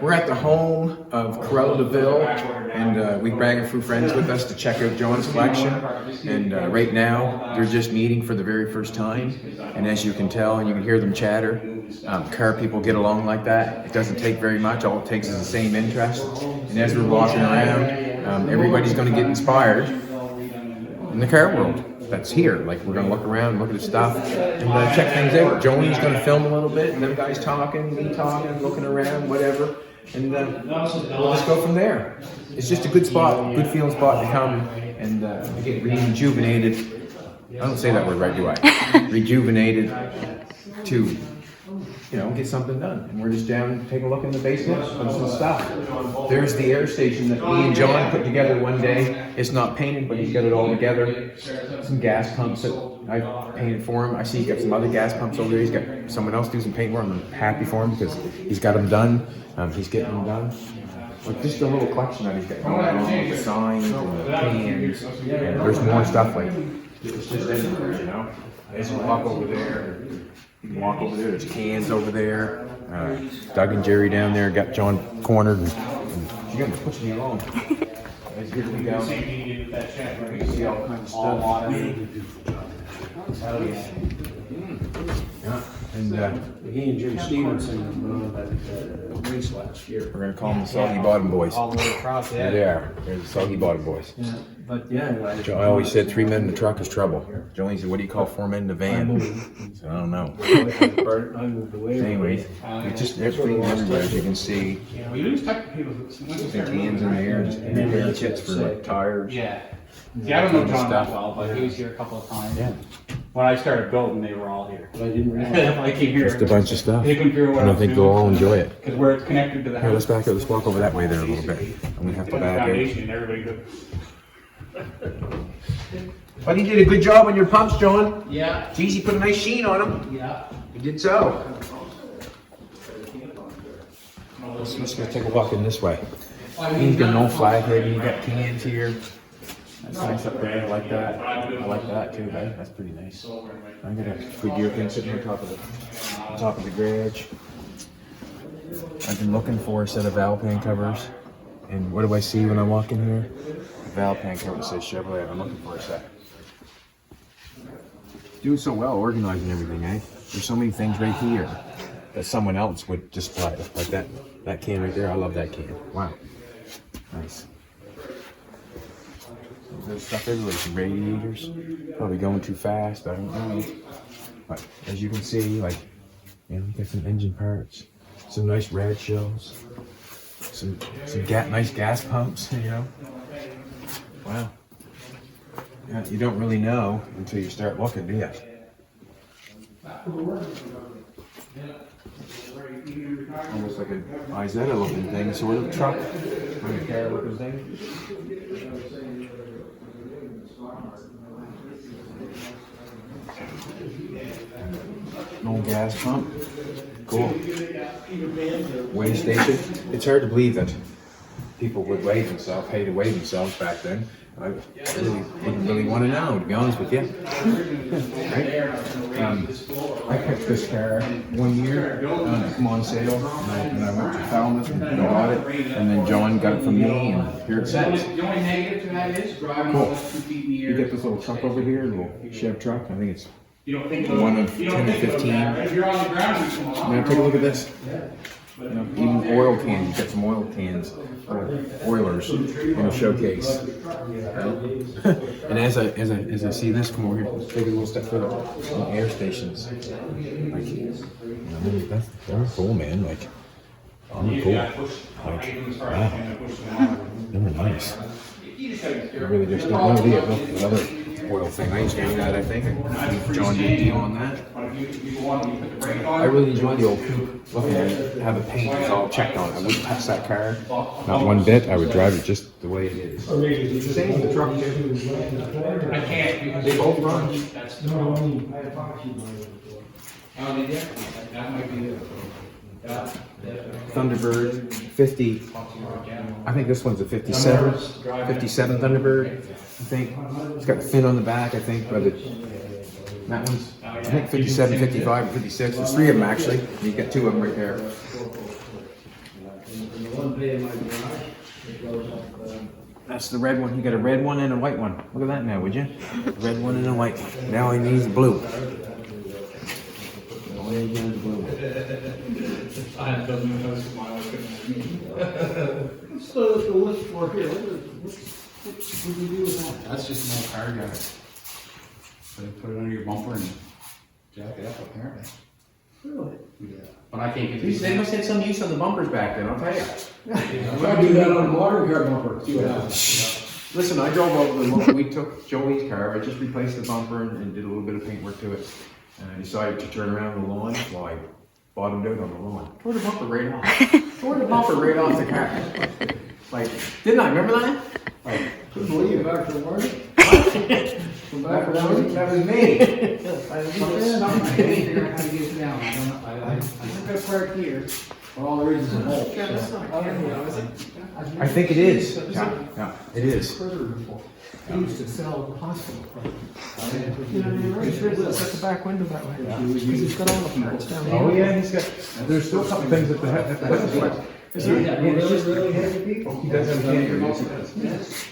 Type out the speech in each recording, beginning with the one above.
We're at the home of Cruella De Vil, and we bring a few friends with us to check out John's collection. And right now, they're just meeting for the very first time. And as you can tell, and you can hear them chatter, car people get along like that. It doesn't take very much. All it takes is the same interest. And as we're walking around, everybody's going to get inspired in the car world that's here. Like, we're going to look around, look at the stuff, and check things out. Joni's going to film a little bit, and them guys talking, me talking, looking around, whatever. And we'll just go from there. It's just a good spot, good feeling spot to come and get rejuvenated. I don't say that word right, do I? Rejuvenated to, you know, get something done. And we're just down taking a look in the basement of some stuff. There's the air station that me and John put together one day. It's not painted, but he's got it all together. Some gas pumps that I painted for him. I see he's got some other gas pumps over there. He's got someone else do some paint for him. I'm happy for him because he's got them done. He's getting them done. But just a little collection that he's got going on, the signs and the pans. And there's more stuff like it's just everywhere, you know. As you walk over there, you can walk over there. There's cans over there. Doug and Jerry down there got John cornered. And you're gonna push me along. As here we go. You see all kinds of stuff. Yeah. And he and Jim Stevenson that race last year. We're gonna call them the Soggy Bottom Boys. All the way across There they are. They're the Soggy Bottom Boys. Yeah, but yeah. I always said 3 men in the truck is trouble. Jolene said, what do you call 4 men in the van? So I don't know. I moved away. Anyways, it's just everything everywhere, as you can see. The cans in there, and repair kits for like tires. Yeah. See, I don't know John that well, but he was here a couple of times. Yeah. When I started building, they were all here. But I didn't realize. I came here. Just a bunch of stuff. They couldn't figure out what And I was think doing. they'll all enjoy it. Because where it's connected to the Here, let's house. back up. Let's walk over that way there a little bit. And we have to Put the back out. foundation, everybody could. But he did a good job on your pumps, John. Yeah. Geez, he put a nice sheen on them. Yeah. He did so. Let's go take a walk in this way. He's got an old flag head. You got cans here. That's nice up there. I like that. I like that too, right? That's pretty nice. I got a Goodyear thing sitting on top of the garage. I've been looking for a set of valve pan covers, and what do I see when I walk in here? A valve pan cover that says Chevrolet. I'm looking for a set. Doing so well, organizing everything, eh? There's so many things right here that someone else would display, like that can right there. I love that can. Wow, nice. There's stuff everywhere. Some radiators, probably going too fast. I don't know. But as you can see, like, you know, you got some engine parts, some nice rad shells, some nice gas pumps. You know, wow. Yeah, you don't really know until you start looking, do you? Almost like a Isetta looking thing, sort of truck, like a car looking thing. An old gas pump. Cool. Weigh station. It's hard to believe that people would weigh themselves, pay to weigh themselves back then. I wouldn't really want to know, to be honest with you. Right? I picked this car one year come on sale, and I went to Falmouth and bought it, and then John got it from me, and here it sits. The only negative to that is driving Cool. almost 2 feet in the You air. got this little truck over here, little Chev truck. I think it's You don't think one of 10 or 15. If you're on the ground, you come on. Now take a look at this. You know, even oil cans. You got some oil cans, oilers in a showcase. And as I see this come over here, let's take a little step further. Some air stations. Like, you know, they're cool, man. Like, they're cool. Like, wow, they were nice. I really just don't know the another oil thing. I used to do that, I think. And John did a deal on that. I really enjoy the old coupe. Looking at it, have the paint is all checked on. I wouldn't touch that car, not one bit. I would drive it just the way it is. Same with the truck too. I can't because They both run. that's the problem. That might be it. Thunderbird 50. I think this one's a 57 Thunderbird. I think it's got a fin on the back. I think, but that one's I think 57, 55, 56. There's 3 of them actually. You got 2 of them right there. day in my garage, it goes up, That's the red one. You got a red one and a white one. Look at that now, would you? Red one and a white one. Now I need the blue. I had built new house with my own. so the list for here, what do you do with that? That's just an old car guy. So you put it under your bumper and jack it up apparently. Really? Yeah. But I can't get They must have had some use on the bumpers back then, I'll tell you. I do that on a modern car bumper, see what happens. Listen, I drove over the lawn. We took Joey's car. I just replaced the bumper and did a little bit of paint work to it. And I decided to turn around the lawn. Well, I bottomed out on the lawn. Tore the bumper right off. Tore the bumper right off the car. Like, didn't I? Remember that? Like, Couldn't believe it, back to the warranty? Come back that around? was me. I can't figure out how to get it down. I don't know. I took a part here. For all the reasons of whole. I think it is. Yeah, it is. He used to sell the hospital products. Set the back window that way. Because he's got all the parts down there. Oh, yeah, he's got, there's still a couple things at the website. Is there really heavy people? He does have a can. Yes.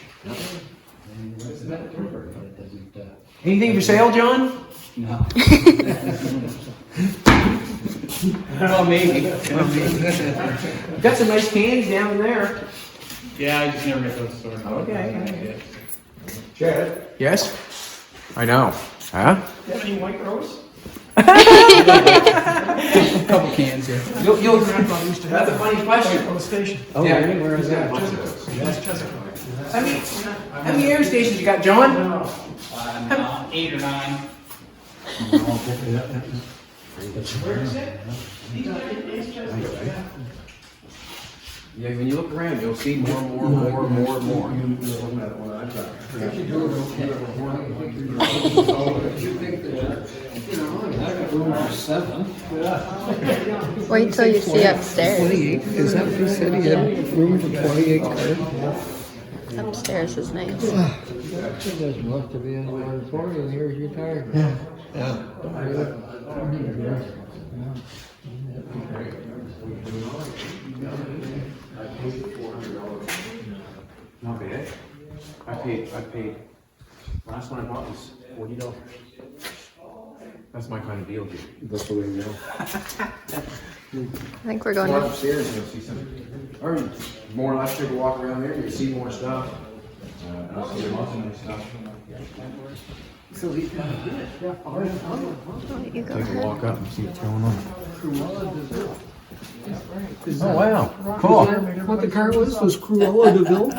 Anything for sale, John? No. Well, maybe. Got some nice cans down there. Yeah, I just never get those stores. Okay. Chad? Yes? I know. Huh? You have any white rose? Couple cans here. You'll, Grandpa used to have that's a funny question. on the station. Oh, Yeah. really? Where is that? That's Chesapeake. How many air stations you got, John? 8 or 9. Where is it? Yeah, when you look around, you'll see more. Wait till you see upstairs. 28, is that what he said? He had room for 28 cars? Upstairs is nice. That just must have been an auditorium, here's your tire. Yeah. Not bad. I paid, last one I bought was $40. That's my kind of deal, dude. That's the way we go. I think we're going Walk to. upstairs and you'll see some, or more or less you walk around there, you'll see more stuff. I'll see lots of new stuff. Oh, you go Take a ahead. walk up and see what's going on. Cruella De Vil. Oh, wow, cool. What the car was Cruella De Vil?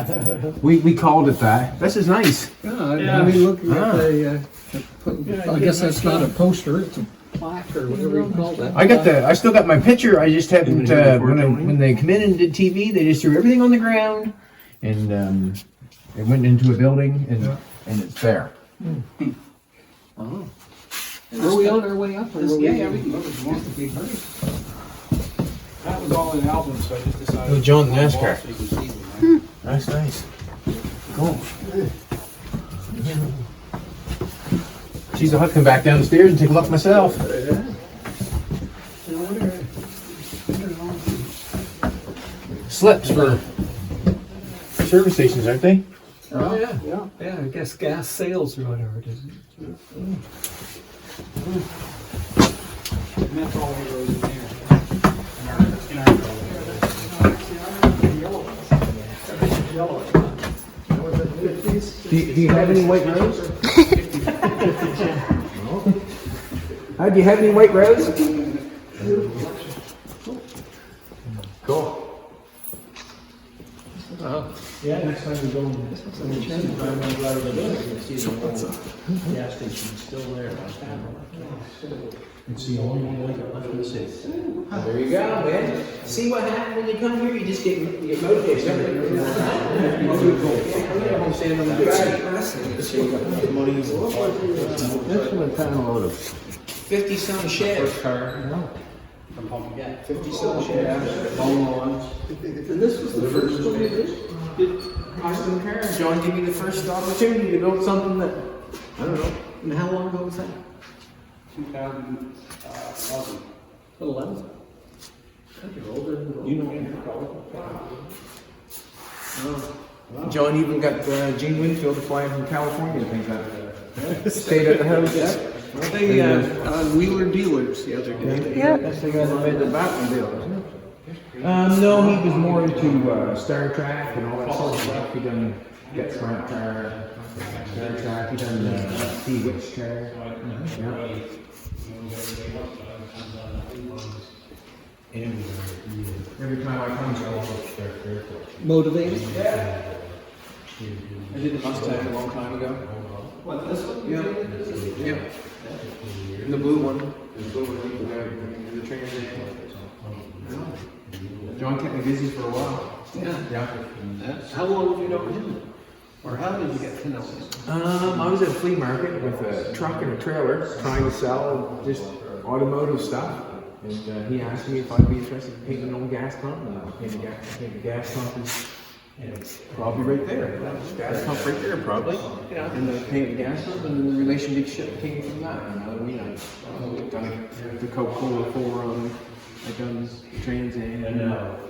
We called it that. This is nice. Yeah, I mean, looking at the, I guess that's not a poster, it's a plaque or whatever you call that. I still got my picture, I just haven't, when they come in and did TV, they just threw everything on the ground and, it went into a building and it's there. Oh. Were we on our way up or were we? Yeah, we can look if you want. That was all in albums, so I just decided. Oh, John the NASCAR. So you can see them, That's nice. Cool. Geez, I'll have to come back down the stairs and take a look myself. Slips for service stations, aren't they? Oh, yeah, I guess gas sales or whatever it is. And that's all the roads in there. In our Do you have any white rose? Do you have any white rose? Cool. Yeah, next time we go, so what's up? Gas station is still there. It's the only one like it left in the city. There you go, man. See what happens when you come here? You just get motivated. That's what I'm kind of load of. 50-some shed. first car from home again. 50-some shed. Long lawns. And this was the first one we did? Austin Car. John gave me the first opportunity to build something that, I don't know. And how long ago was that? 2011. 11? You're older than You know, John even got Gene Winfield to fly him from California and things like that. Stayed at the house. They on Wheeler Dealers the other day. Yeah. That's the guy that made the Batmobile, isn't it? No, he was more into Star Trek and all that sort of stuff. He done Get Smart Car, Star Trek. He done Bewitched Car. Yeah. Every time I come to Motivated? I did the Mustang a long time ago. What, this one? Yeah. Yeah. And the blue one. The blue one with the transit. John kept me busy for a while. Yeah. Yeah. How long have you known him? Or how did you get to know him? I was at a flea market with a truck and a trailer trying to sell just automotive stuff. And he asked me if I'd be interested in painting an old gas pump. And I painted the gas pump is probably right there. Gas pump right there, probably. Yeah. And I painted the gas pump, and then the relationship came from that. You know, I've done the Coca-Cola forum. I've done the Trans Am.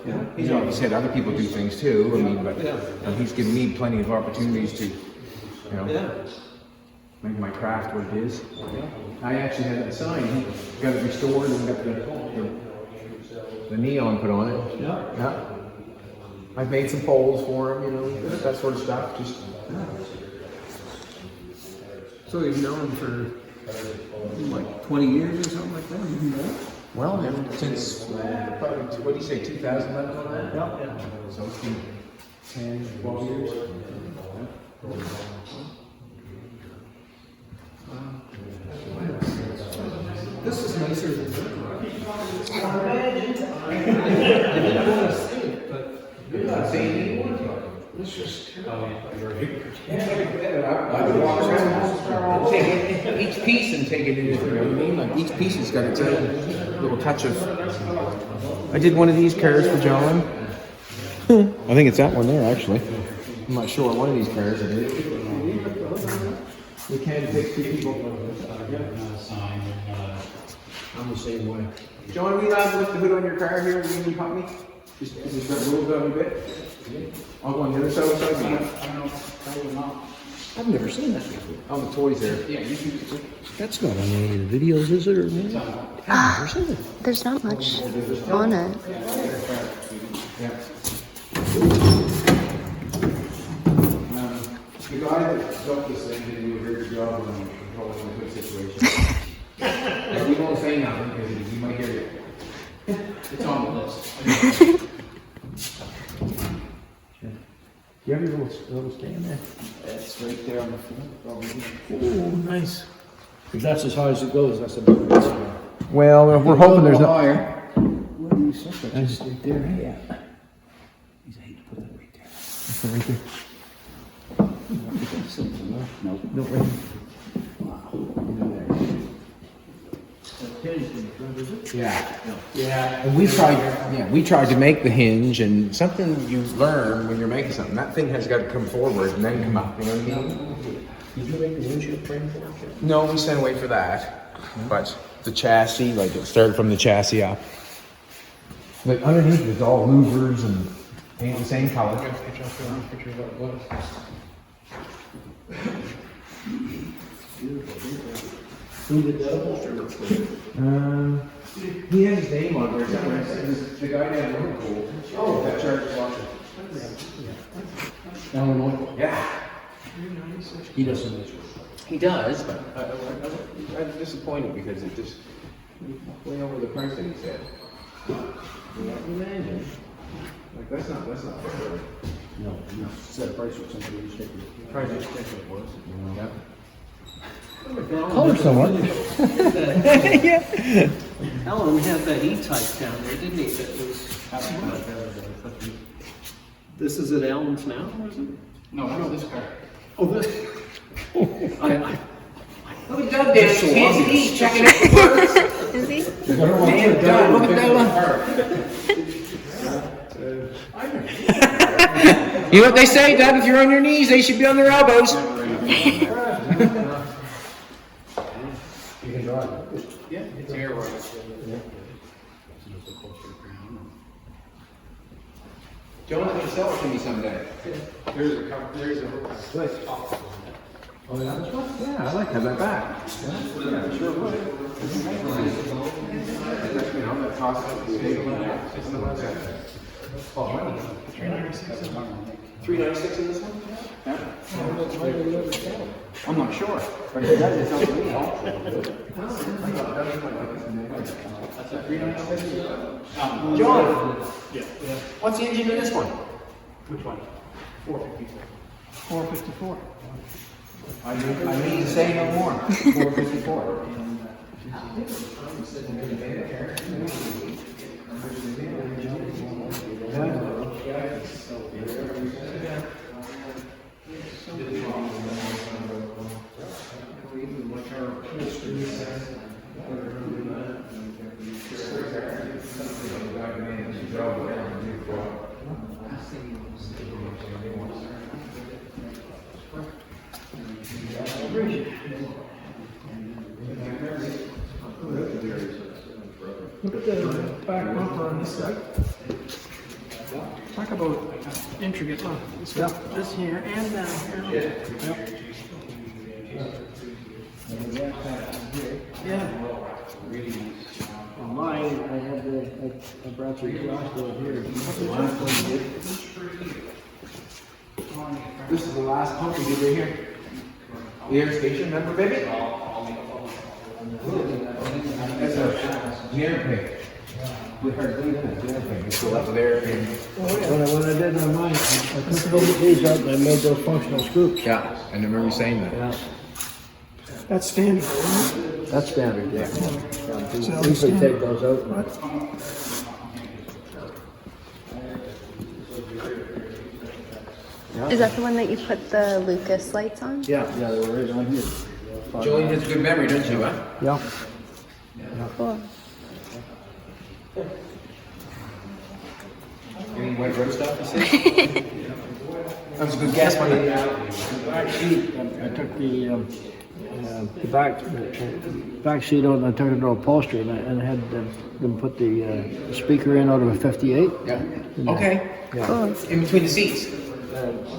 You know, he's obviously had other people do things too. I mean, but he's given me plenty of opportunities to, you know, make my craft what it is. I actually had that sign. He got it restored and got the neon put on it. Yeah. I've made some poles for him, you know, that sort of stuff. Just. So you've known him for like 20 years or something like that? Even more? Well, since probably, what do you say, 2011 on that? Yeah. So it's been 10, 12 years. This is nicer than that. It's just I would walk around, take each piece and take it in. You know what I mean? Like each piece has got its own little touch of. I did one of these cars for John. I think it's that one there, actually. I'm not sure one of these cars it is. We can take two people. I'm the same way. John, are we allowed to lift the hood on your car here when you pump me? Just got rolled down a bit. I'll go on the other side. I've never seen that before. Oh, the toys there. Yeah, you can. That's not on any of the videos, is it? Or anything? I've never seen it. There's not much on it. Yeah. The guy that built this thing did do a very good job on controlling the hood situation. We won't say nothing because you might get it. It's on the list. You have your little stand there? It's right there on the front. Oh, nice. If that's as high as it goes, that's about it. Well, we're hoping there's no. higher. Where do you set that? Just right there, yeah. He's hate to put that right there. Right there. No. No, right. Yeah. Yeah. And we tried to make the hinge, and something you learn when you're making something, that thing has got to come forward and then come up, you know what I mean? Did you make the windshield frame for it? No, we sent away for that. But the chassis, like it started from the chassis up. But underneath it's all louvers and paint the same color. Who did that? He has his name on there somewhere. The guy down Liverpool. Oh, that church watcher. Illinois? Yeah. He doesn't measure. He does, but I'm disappointed because it just way over the price that he said. Imagine. Like that's not fair. No. Set a price for somebody who's taking it. Price is it was. Yeah. Color someone. Alan had that E-Type down there, didn't he? That was. This is at Alan's now, or is it? No, I know this car. Oh, this. Look at Doug there. He's checking out the parts. Is he? Damn, Doug, look at that. You know what they say, Doug? If you're on your knees, they should be on their elbows. You can drive it. Yeah, it's air right. John's gonna sell it to me someday. There's a couple, there's a. Oh, yeah, this one? Yeah, I like to have that back. Yeah, sure would. You know, that costs $396 in this one? Yeah. I'm not sure, but it does, it's not me. John, what's the engine in this one? Which one? 454. 454. I mean to say no more. 454. Look at the back bumper on this side. Talk about intricate look. This here and down here. Yeah. On mine, I had the, I brought you across over here. This is the last pump we did right here. The air station, remember, baby? That's a air tank. With her lead in it, air tank. It's still up there. And When I did on mine, I took these out and I made those functional screws. yeah, I remember you saying that. Yeah, That's standard, isn't it? that's standard, yeah. So We can take those out. Is that the one that you put the Lucas lights on? Yeah, they were right on here. Julie has good memory, doesn't she, huh? Yeah. Cool. Any white road stuff, you see? That was a good guess, wasn't it? Back seat, I took the back seat out and I took it to a upholstery and I had them put the speaker in out of a 58. Yeah. Okay. Yeah. Cool. In between the seats.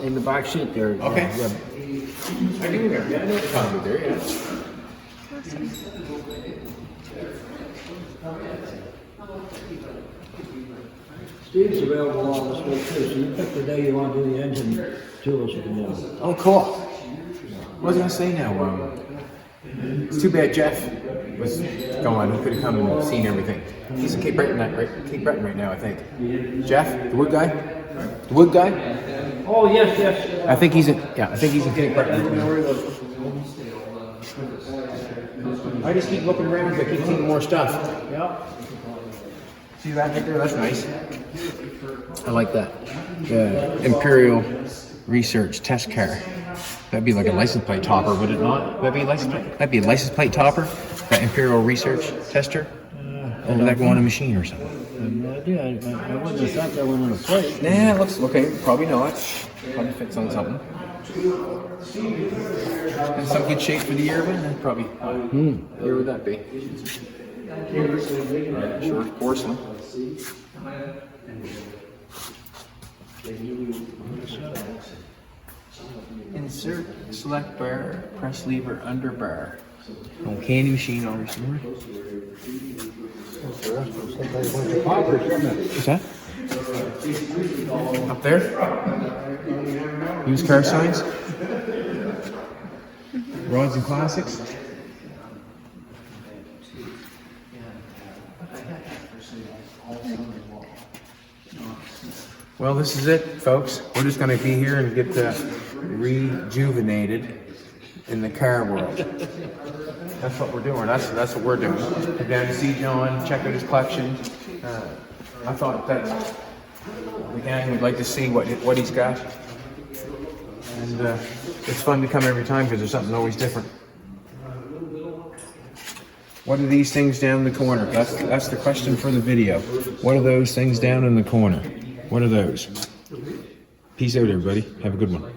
In the back seat there. Okay. Yeah. I do remember. Yeah, I know what you're talking about there, yeah. Steve's available all this week too, so you pick the day you want to do the engine tools you can do. Oh, cool. What was I gonna say now? It's too bad Jeff was gone. He could have come and seen everything. He's in Cape Breton right now, I think. Jeff, the wood guy? The wood guy? Oh, yes. I think he's in Cape Breton. I just keep looking around because I keep seeing more stuff. Yeah. See that right there? That's nice. I like that. The Imperial Research Test Car. That'd be like a license plate topper, would it not? That'd be a license plate topper? That Imperial Research Tester? Or would that go on a machine or something? I have no idea. I wouldn't have thought that went on a plate. Nah, it looks okay. Probably not. Probably fits on something. In some good shape for the year, but probably. Where would that be? Sure, porcelain. Insert select bar, press lever under bar. Oh, candy machine obviously. What's that? Up there? Used car signs? Rods and classics? Well, this is it, folks. We're just going to be here and get rejuvenated in the car world. That's what we're doing. That's what we're doing. Come down to see John, check out his collection. I thought that the gang would like to see what he's got, and it's fun to come every time because there's something always different. What are these things down in the corner? That's the question for the video. What are those things down in the corner? What are those? Peace out, everybody. Have a good one.